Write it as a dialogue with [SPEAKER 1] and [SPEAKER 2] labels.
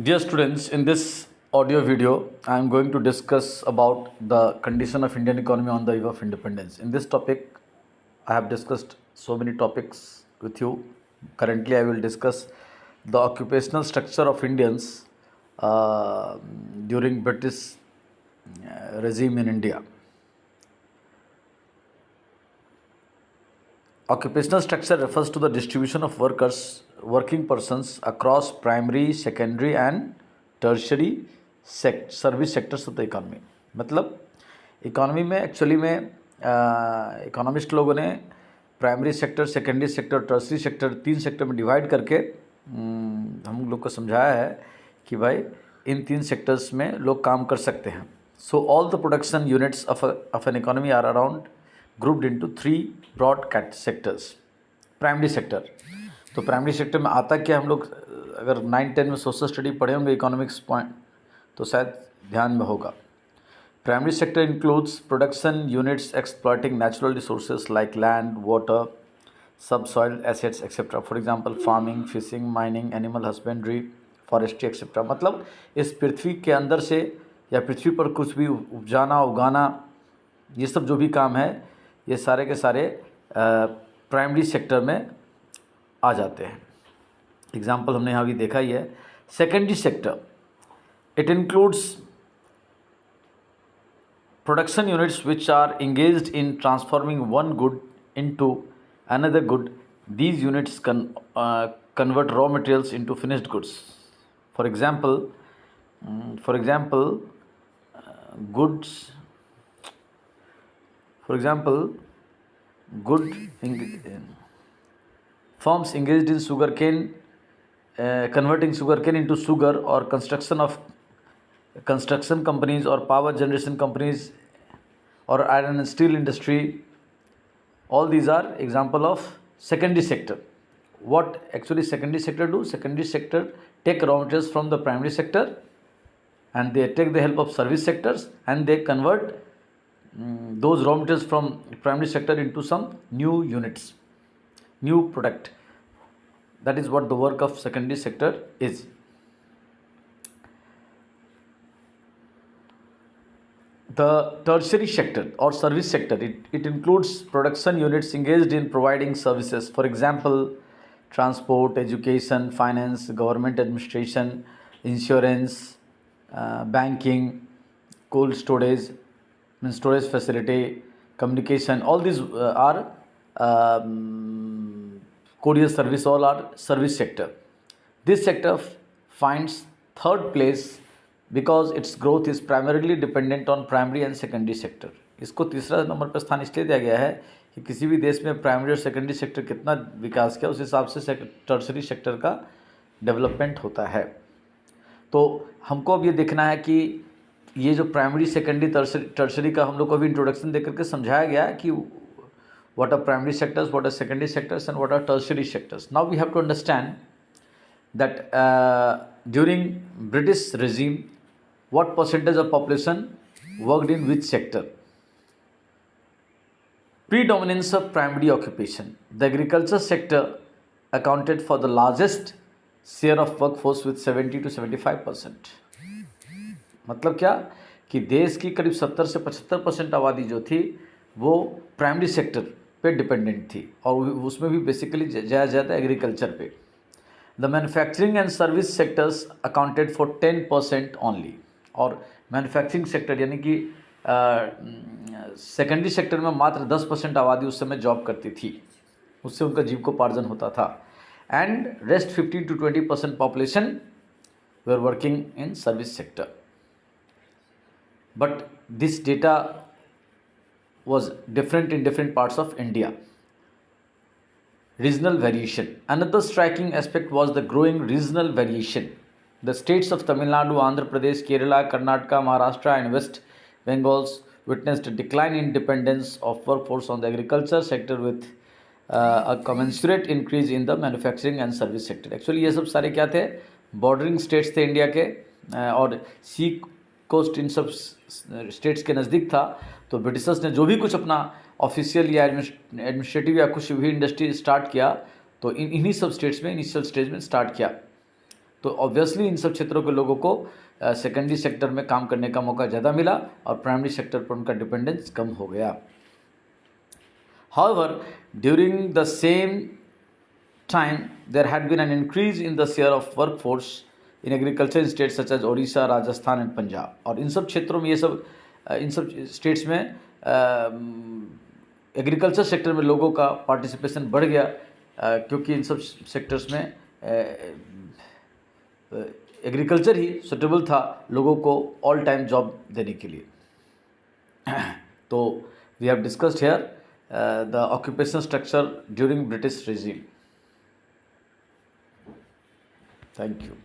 [SPEAKER 1] Dear students, in this audio video, I am going to discuss about the condition of Indian economy on the eve of independence. In this topic, I have discussed so many topics with you. Currently, I will discuss the occupational structure of Indians during British regime in India. Occupational structure refers to the distribution of working persons across primary, secondary and tertiary service sectors of the economy. मतलब economy में actually में economist लोगों ने primary sector, secondary sector, tertiary sector, 3 sector में divide करके हम लोग को समझाया है कि भाई इन 3 सेक्टर्स में लोग काम कर सकते हैं. So all the production units of an economy are around grouped into 3 broad sectors. Primary sector, तो प्राइमरी सेक्टर में आता क्या, हम लोग अगर 9-10 में सोशल स्टडी पढ़े होंगे इकोनॉमिक्स पॉइंट तो शायद ध्यान में होगा. Primary sector includes production units exploiting natural resources like land, water, subsoil assets etcetera. For example farming, fishing, mining, animal husbandry, forestry etcetera. मतलब इस पृथ्वी के अंदर से या पृथ्वी पर कुछ भी उपजाना, उगाना, ये सब जो भी काम है ये सारे के सारे प्राइमरी सेक्टर में आ जाते हैं. एग्जाम्पल हमने यहाँ भी देखा ही है. Secondary sector, it includes production units which are engaged in transforming one good into another good. These units convert raw materials into finished goods. For example, goods. For example, good firms engaged in sugarcane, converting sugarcane into sugar, or construction companies or power generation companies or iron and steel industry. All these are example of secondary sector. What actually secondary sector do? Secondary sector take raw materials from the primary sector and they take the help of service sectors and they convert those raw materials from primary sector into some new units, new product. That is what the work of secondary sector is. The tertiary sector or service sector, it includes production units engaged in providing services. For example, transport, education, finance, government administration, insurance, banking, cold storage, storage facility, communication. All these are courier service, all are service sector. This sector finds third place because its growth is primarily dependent on primary and secondary sector. इसको तीसरा number पर स्थान इसलिए दिया गया है कि किसी भी देश में प्राइमरी और सेकेंडरी सेक्टर कितना विकास किया उस हिसाब से टर्सरी सेक्टर का डेवलपमेंट होता है. तो हमको अब ये देखना है कि ये जो प्राइमरी, सेकेंडरी, टर्सरी का हम लोग को अभी इंट्रोडक्शन दे करके समझाया गया है कि what are primary sectors, what are secondary sectors and what are tertiary sectors. Now we have to understand that during British regime, what percentage of population worked in which sector. Predominance of primary occupation. The agriculture sector accounted for the largest share of workforce with 70 to 75%. मतलब क्या कि देश की करीब 70 से 75% आबादी जो थी वो प्राइमरी सेक्टर पे डिपेंडेंट थी और उसमें भी बेसिकली ज़्यादा एग्रीकल्चर पे. The manufacturing and service sectors accounted for 10% only. और मैन्युफैक्चरिंग सेक्टर यानी कि सेकेंडरी सेक्टर में मात्र 10% आबादी उस समय जॉब करती थी, उससे उनका जीविकोपार्जन होता था. And rest 15 to 20% population were working in service sector. But this data was different in different parts of India. Regional variation. Another striking aspect was the growing regional variation. The states of Tamil Nadu, Andhra Pradesh, Kerala, Karnataka, Maharashtra and West Bengal witnessed a decline in dependence of workforce on the agriculture sector with a commensurate increase in the manufacturing and service sector. Actually ये सब सारे क्या थे, bordering states थे India के और सी coast इन सब states के नज़दीक था. तो ब्रिटिशर्स ने जो भी कुछ अपना ऑफिशियल या एडमिनिस्ट्रेटिव या कुछ भी इंडस्ट्री स्टार्ट किया तो इन्हीं सब स्टेट्स में इनिशियल स्टेज में स्टार्ट किया. तो ऑब्वियसली इन सब क्षेत्रों के लोगों को सेकेंडरी सेक्टर में काम करने का मौका ज़्यादा मिला और प्राइमरी सेक्टर पर उनका डिपेंडेंस कम हो गया. However, during the same time, there had been an increase in the share of workforce in agriculture in states such as Odisha, Rajasthan and Punjab. और इन सब क्षेत्रों में इन सब स्टेट्स में एग्रीकल्चर सेक्टर में लोगों का पार्टिसिपेशन बढ़ गया क्योंकि इन सब सेक्टर्स में एग्रीकल्चर ही सुटेबल था लोगों को ऑल टाइम जॉब देने के लिए. तो we have discussed here the occupation structure during British regime. Thank you.